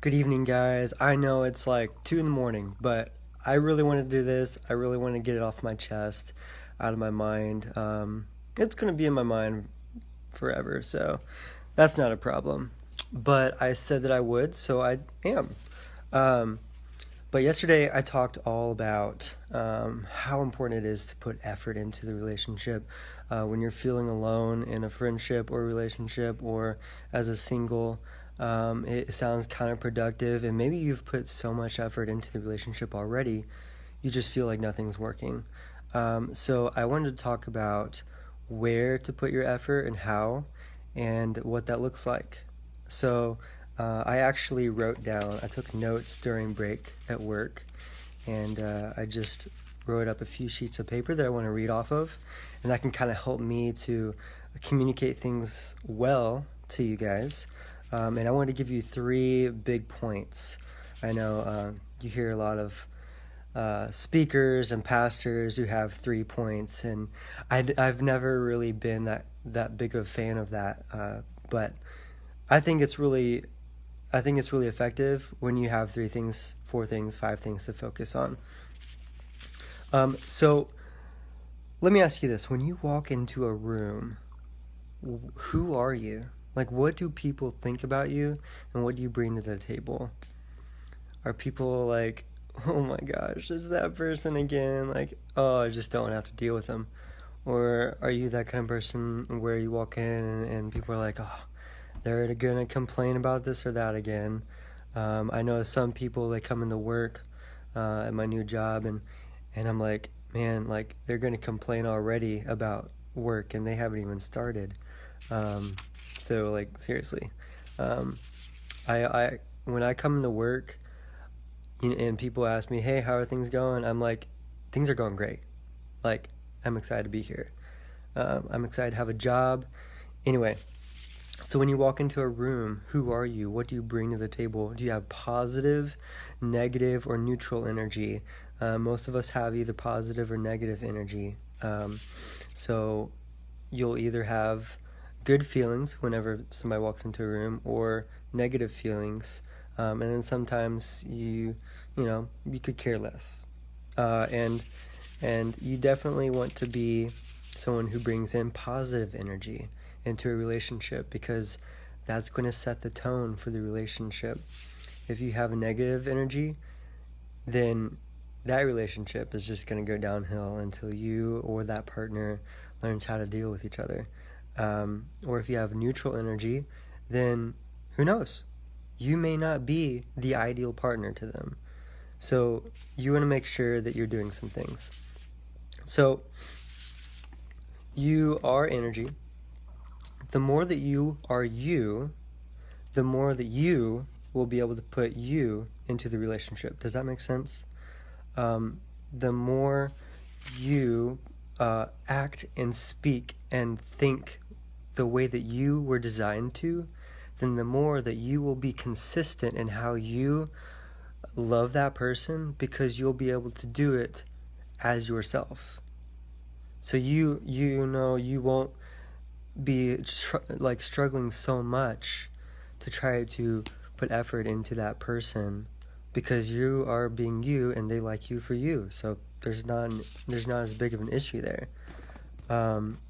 Good evening, guys. I know it's like 2 in the morning, but I really want to do this. I really want to get it off my chest, out of my mind. It's going to be in my mind forever, so that's not a problem. But I said that I would, so I am. Um, but yesterday I talked all about how important it is to put effort into the relationship when you're feeling alone in a friendship or relationship or as a single. It sounds counterproductive, and maybe you've put so much effort into the relationship already, you just feel like nothing's working. So I wanted to talk about where to put your effort and how, and what that looks like. So I actually wrote down, I took notes during break at work, and I just wrote up a few sheets of paper that I want to read off of, and that can kind of help me to communicate things well to you guys. And I want to give you three big points. I know you hear a lot of speakers and pastors who have 3 points, and I've never really been that big of a fan of that. But I think it's really effective when you have 3 things, 4 things, 5 things to focus on. So let me ask you this: when you walk into a room, who are you? Like, what do people think about you, and what do you bring to the table? Are people like, oh my gosh, it's that person again? Like, oh, I just don't have to deal with them. Or are you that kind of person where you walk in and people are like, oh, they're gonna complain about this or that again? I know some people, they come into work at my new job, and I'm like, man, like, they're gonna complain already about work and they haven't even started. So, like, seriously, um, I when I come into work, and people ask me, hey, how are things going? I'm like, things are going great. Like, I'm excited to be here. I'm excited to have a job. Anyway, so when you walk into a room, who are you? What do you bring to the table? Do you have positive, negative, or neutral energy? Most of us have either positive or negative energy. So you'll either have good feelings whenever somebody walks into a room, or negative feelings, and then sometimes you could care less, and you definitely want to be someone who brings in positive energy into a relationship, because that's going to set the tone for the relationship. If you have a negative energy, then that relationship is just going to go downhill until you or that partner learns how to deal with each other. Or if you have neutral energy, then who knows? You may not be the ideal partner to them. So you want to make sure that you're doing some things. So you are energy. The more that you are you, the more that you will be able to put you into the relationship. Does that make sense? The more you act and speak and think the way that you were designed to, then the more that you will be consistent in how you love that person, because you'll be able to do it as yourself. So you won't be struggling so much to try to put effort into that person, because you are being you and they like you for you. So there's not as big of an issue there.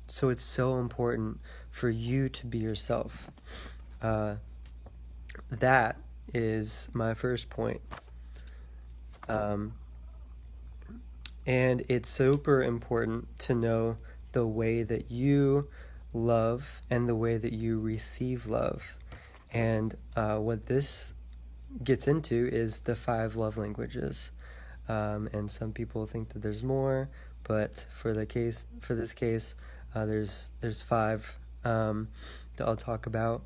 So it's so important for you to be yourself. That is my first point. And it's super important to know the way that you love and the way that you receive love. And what this gets into is the 5 love languages. And some people think that there's more, but for this case, there's 5 that I'll talk about.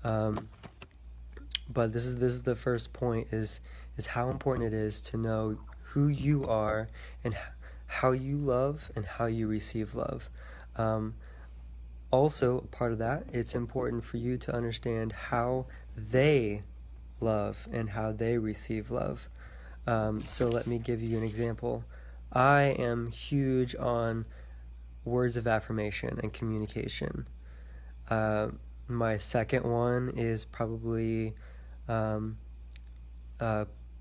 But this is the first point, is how important it is to know who you are and how you love and how you receive love. Also, part of that, it's important for you to understand how they love and how they receive love. So let me give you an example. I am huge on words of affirmation and communication. My second one is probably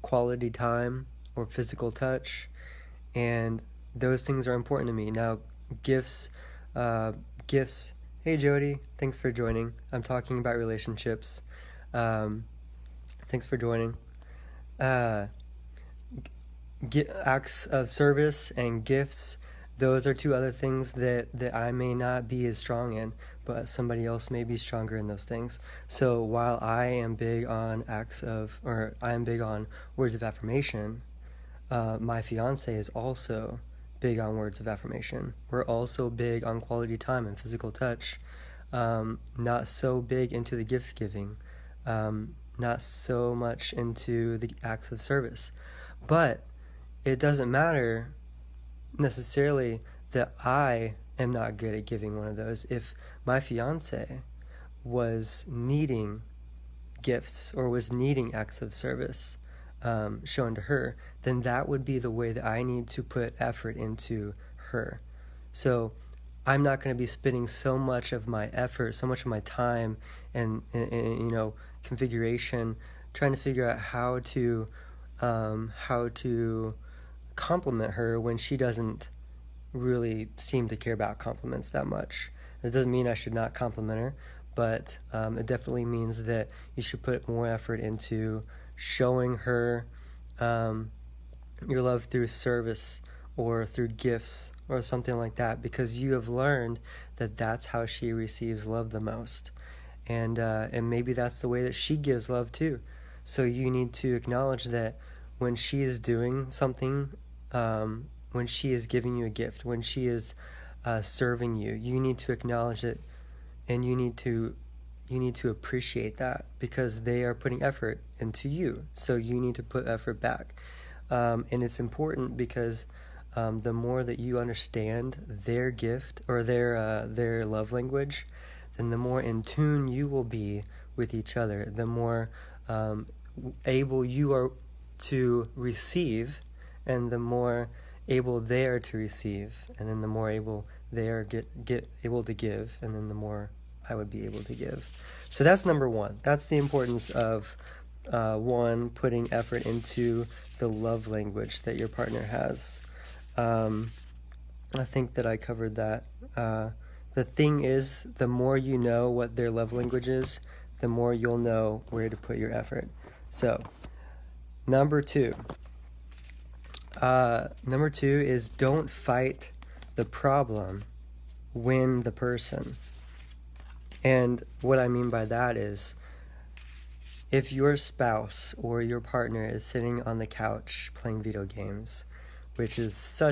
quality time or physical touch, and those things are important to me. Now, gifts, gifts. Hey Jody, thanks for joining. I'm talking about relationships. Thanks for joining. Acts of service and gifts, those are two other things that I may not be as strong in, but somebody else may be stronger in those things. So while I am big on I am big on words of affirmation, my fiance is also big on words of affirmation. We're also big on quality time and physical touch. Not so big into the gifts giving, not so much into the acts of service. But it doesn't matter necessarily that I am not good at giving one of those. If my fiance was needing gifts or was needing acts of service shown to her, then that would be the way that I need to put effort into her. So I'm not going to be spending so much of my effort, so much of my time and configuration trying to figure out how to compliment her when she doesn't really seem to care about compliments that much. That doesn't mean I should not compliment her, but it definitely means that you should put more effort into showing her your love through service or through gifts or something like that, because you have learned that that's how she receives love the most. And maybe that's the way that she gives love too. So you need to acknowledge that when she is doing something, when she is giving you a gift, when she is serving you, you need to acknowledge it, and you need to appreciate that, because they are putting effort into you. So you need to put effort back. And it's important because the more that you understand their gift or their love language, then the more in tune you will be with each other, the more able you are to receive, and the more able they are to receive, and then the more able they are get able to give, and then the more I would be able to give. So that's number one. That's the importance of putting effort into the love language that your partner has. I think that I covered that. The thing is, the more you know what their love language is, the more you'll know where to put your effort. So, number two is don't fight the problem, win the person. And what I mean by that is, if your spouse or your partner is sitting on the couch playing video games, which is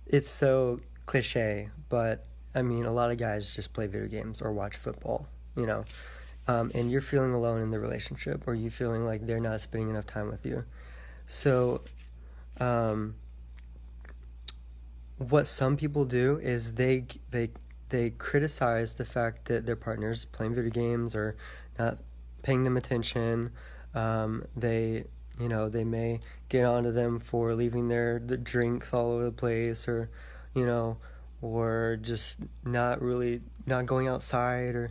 it's so cliche, but I mean, a lot of guys just play video games or watch football, and you're feeling alone in the relationship, or you feeling like they're not spending enough time with you. So, what some people do is they criticize the fact that their partner's playing video games or not paying them attention. They may get onto them for leaving the drinks all over the place, or just not going outside, or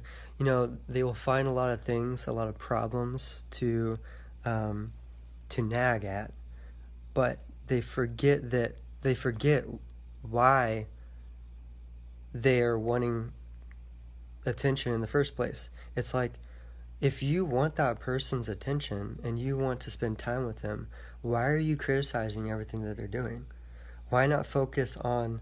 they will find a lot of things, a lot of problems to nag at, but they forget why they are wanting attention in the first place. It's like, if you want that person's attention and you want to spend time with them, why are you criticizing everything that they're doing? Why not focus on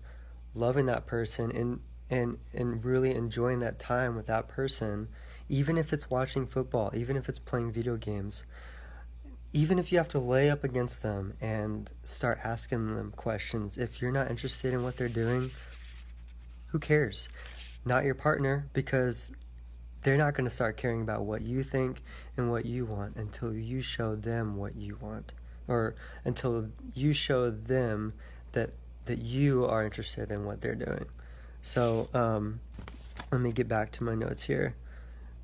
loving that person and really enjoying that time with that person, even if it's watching football, even if it's playing video games, even if you have to lay up against them and start asking them questions. If you're not interested in what they're doing, who cares? Not your partner, because they're not going to start caring about what you think and what you want until you show them what you want, or until you show them that you are interested in what they're doing. So let me get back to my notes here.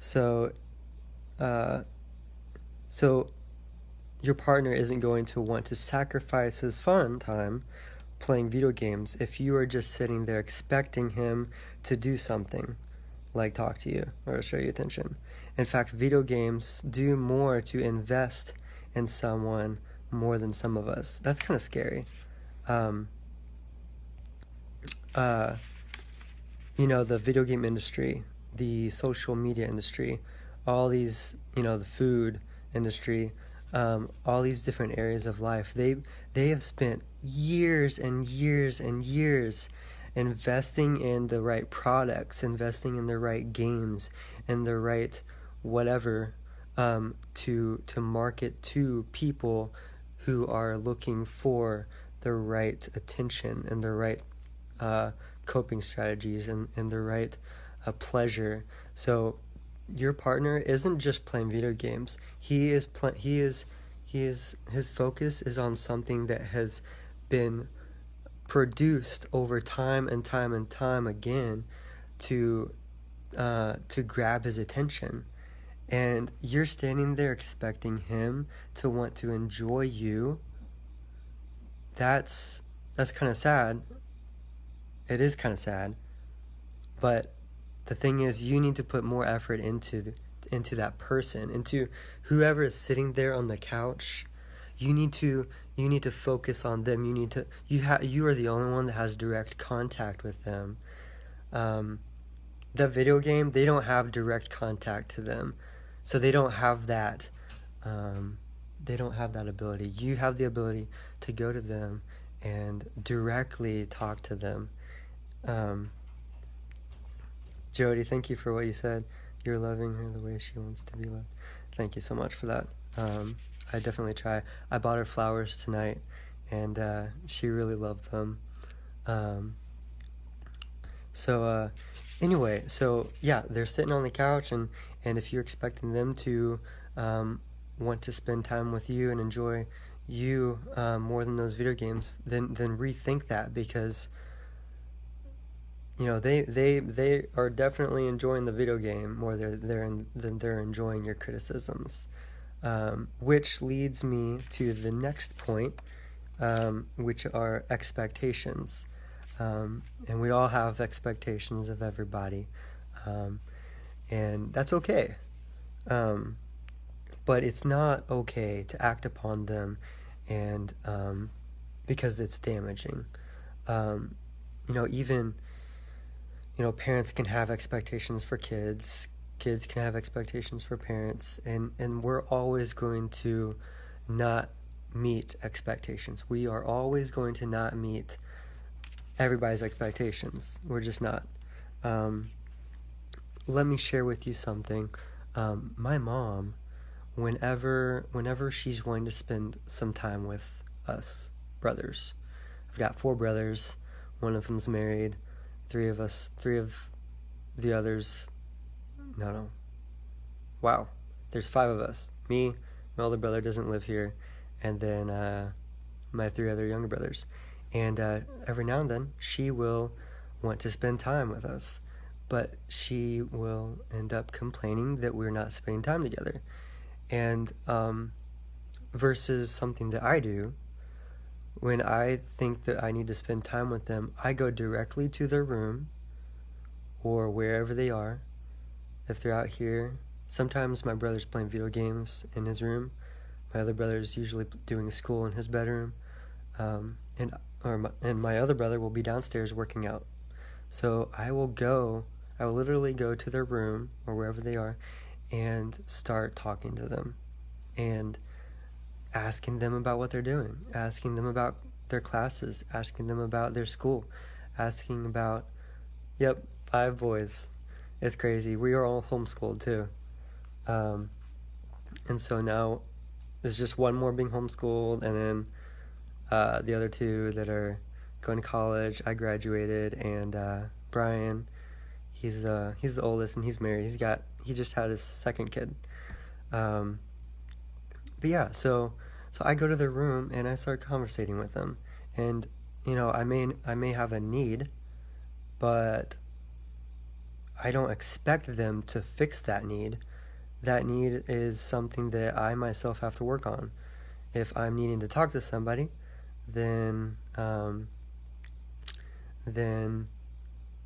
So your partner isn't going to want to sacrifice his fun time playing video games if you are just sitting there expecting him to do something, like talk to you or show you attention. In fact, video games do more to invest in someone more than some of us. That's kind of scary. Um, uh, the video game industry, the social media industry, all these, the food industry, all these different areas of life. They have spent years and years and years investing in the right products, investing in the right games, and the right whatever, to market to people who are looking for the right attention and the right coping strategies and the right pleasure. So your partner isn't just playing video games. His focus is on something that has been produced over time and time and time again to grab his attention. And you're standing there expecting him to want to enjoy you. That's kind of sad. It is kind of sad. But the thing is, you need to put more effort into that person, into whoever is sitting there on the couch. You need to focus on them. You are the only one that has direct contact with them. The video game, they don't have direct contact to them, so they don't have that. They don't have that ability. You have the ability to go to them and directly talk to them. Jody, thank you for what you said. You're loving her the way she wants to be loved. Thank you so much for that. I definitely try. I bought her flowers tonight, and she really loved them. Anyway, yeah, they're sitting on the couch, and if you're expecting them to want to spend time with you and enjoy you more than those video games, then rethink that, because they are definitely enjoying the video game more than they're enjoying your criticisms. Which leads me to the next point, which are expectations. And we all have expectations of everybody, and that's okay. But it's not okay to act upon them, and because it's damaging. Even parents can have expectations for kids. Kids can have expectations for parents, and we're always going to not meet expectations. We are always going to not meet everybody's expectations. We're just not. Let me share with you something. My mom, whenever she's going to spend some time with us brothers, I've got 4 brothers. One of them's married. 3 of the others. No. Wow. There's 5 of us. Me, my older brother doesn't live here, and then my 3 other younger brothers. And every now and then, she will want to spend time with us, but she will end up complaining that we're not spending time together. And versus something that I do, when I think that I need to spend time with them, I go directly to their room or wherever they are. If they're out here, sometimes my brother's playing video games in his room. My other brother's usually doing school in his bedroom. And my other brother will be downstairs working out. So I will literally go to their room or wherever they are and start talking to them and asking them about what they're doing, asking them about their classes, asking them about their school, asking about, 5 boys. It's crazy. We are all homeschooled too. And so now there's just one more being homeschooled, and then the other 2 that are going to college. I graduated, and Brian, he's the oldest, and he's married. He just had his 2nd kid. But yeah, so I go to their room and I start conversating with them, and I may have a need, but I don't expect them to fix that need. That need is something that I myself have to work on. If I'm needing to talk to somebody, then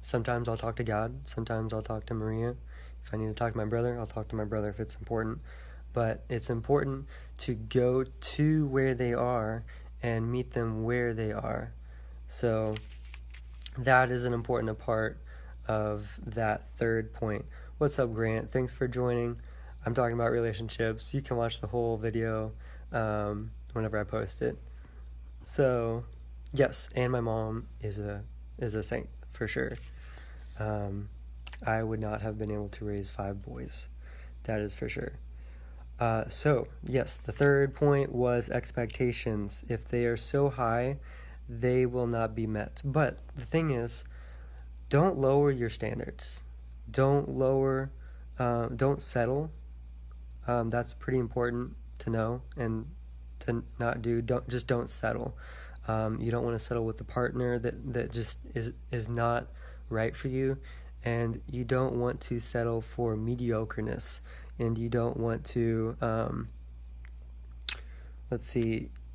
sometimes I'll talk to God. Sometimes I'll talk to Maria. If I need to talk to my brother, I'll talk to my brother if it's important. but it's important to go to where they are and meet them where they are. So that is an important part of that third point. What's up, Grant? Thanks for joining. I'm talking about relationships. You can watch the whole video whenever I post it. So, yes, and my mom is a saint for sure. I would not have been able to raise 5 boys. That is for sure. So, yes, the third point was expectations. If they are so high, they will not be met. But the thing is, don't lower your standards. Don't settle. That's pretty important to know and to not do. Don't settle. You don't want to settle with the partner that just is not right for you, and you don't want to settle for mediocreness, and you don't want to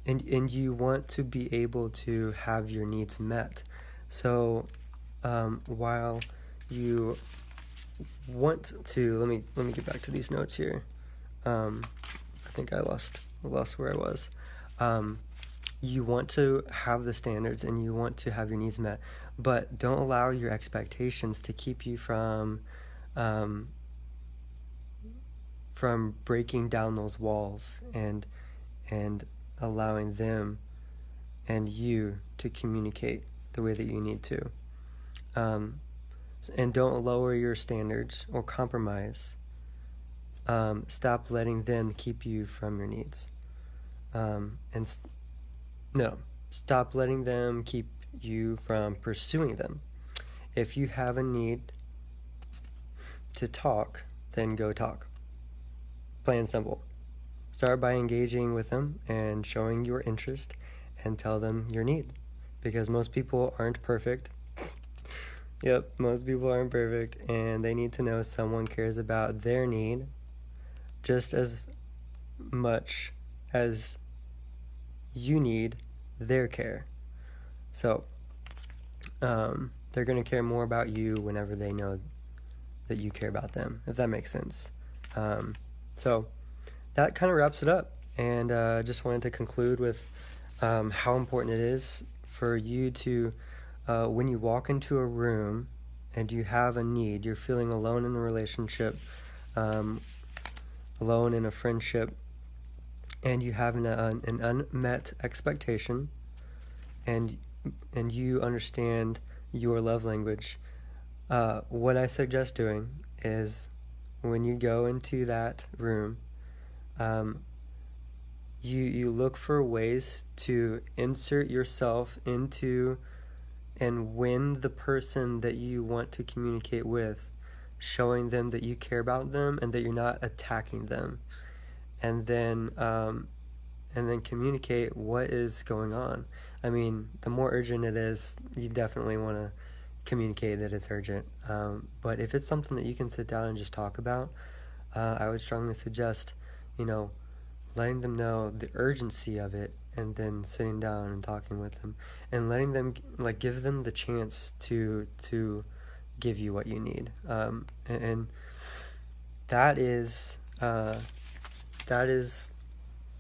and you want to be able to have your needs met. So while you want to, let me get back to these notes here. I think I lost where I was. You want to have the standards and you want to have your needs met, but don't allow your expectations to keep you from breaking down those walls and allowing them and you to communicate the way that you need to. And don't lower your standards or compromise. Stop letting them keep you from your needs. Stop letting them keep you from pursuing them. If you have a need to talk, then go talk. Plain and simple. Start by engaging with them and showing your interest and tell them your need. Because most people aren't perfect. Yep, most people aren't perfect, and they need to know someone cares about their need just as much as you need their care. So they're going to care more about you whenever they know that you care about them, if that makes sense. So that kind of wraps it up, and just wanted to conclude with how important it is for you to when you walk into a room and you have a need, you're feeling alone in a relationship, alone in a friendship, and you have an unmet expectation, and you understand your love language, what I suggest doing is when you go into that room, you look for ways to insert yourself into and win the person that you want to communicate with, showing them that you care about them and that you're not attacking them, and then communicate what is going on. I mean, the more urgent it is, you definitely want to communicate that it's urgent. But if it's something that you can sit down and just talk about, I would strongly suggest, letting them know the urgency of it, and then sitting down and talking with them, and letting them, give them the chance to give you what you need. And that is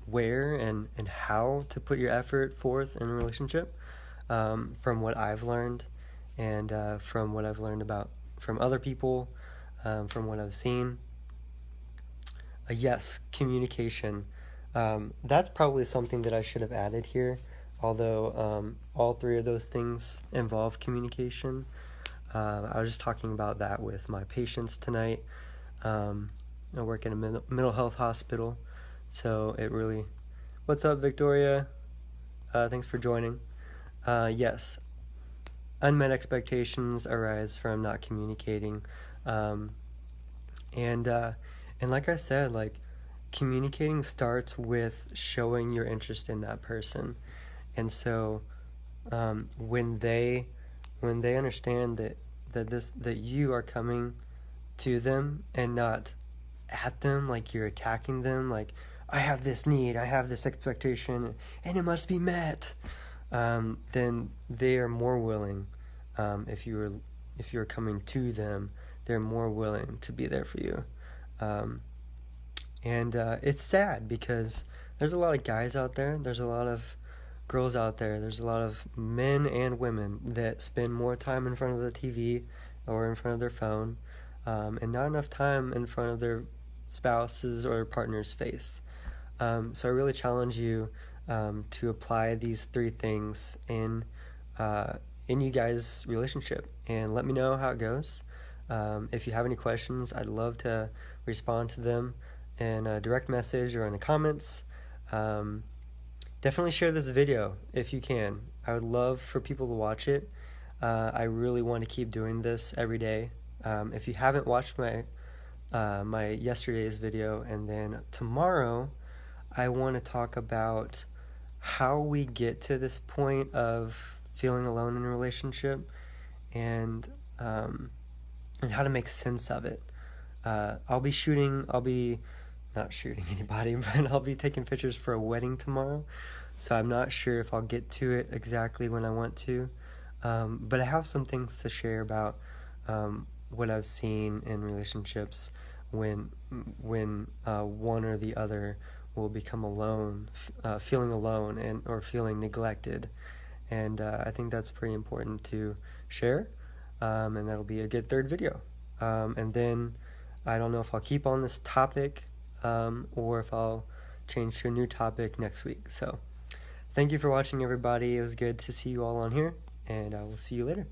where and how to put your effort forth in a relationship, from what I've learned, and from what I've learned from other people, from what I've seen. Yes, communication. That's probably something that I should have added here, although all 3 of those things involve communication. I was just talking about that with my patients tonight. I work in a mental health hospital, so it really... What's up, Victoria? Thanks for joining. Yes, unmet expectations arise from not communicating. And like I said, communicating starts with showing your interest in that person. And so when they understand that you are coming to them and not at them, you're attacking them, I have this need, I have this expectation, and it must be met, then they are more willing. If you're coming to them, they're more willing to be there for you. And it's sad because there's a lot of guys out there, there's a lot of girls out there, there's a lot of men and women that spend more time in front of the TV or in front of their phone, and not enough time in front of their spouse's or partner's face. So I really challenge you to apply these three things in you guys' relationship, and let me know how it goes. If you have any questions, I'd love to respond to them in a direct message or in the comments. Definitely share this video if you can. I would love for people to watch it. I really want to keep doing this every day. If you haven't watched my yesterday's video, and then tomorrow I want to talk about how we get to this point of feeling alone in a relationship, and how to make sense of it. I'll be not shooting anybody, but I'll be taking pictures for a wedding tomorrow, so I'm not sure if I'll get to it exactly when I want to, but I have some things to share about what I've seen in relationships when one or the other will become alone, feeling alone and or feeling neglected, and I think that's pretty important to share, and that'll be a good third video. And then I don't know if I'll keep on this topic or if I'll change to a new topic next week. So thank you for watching, everybody. It was good to see you all on here, and I will see you later.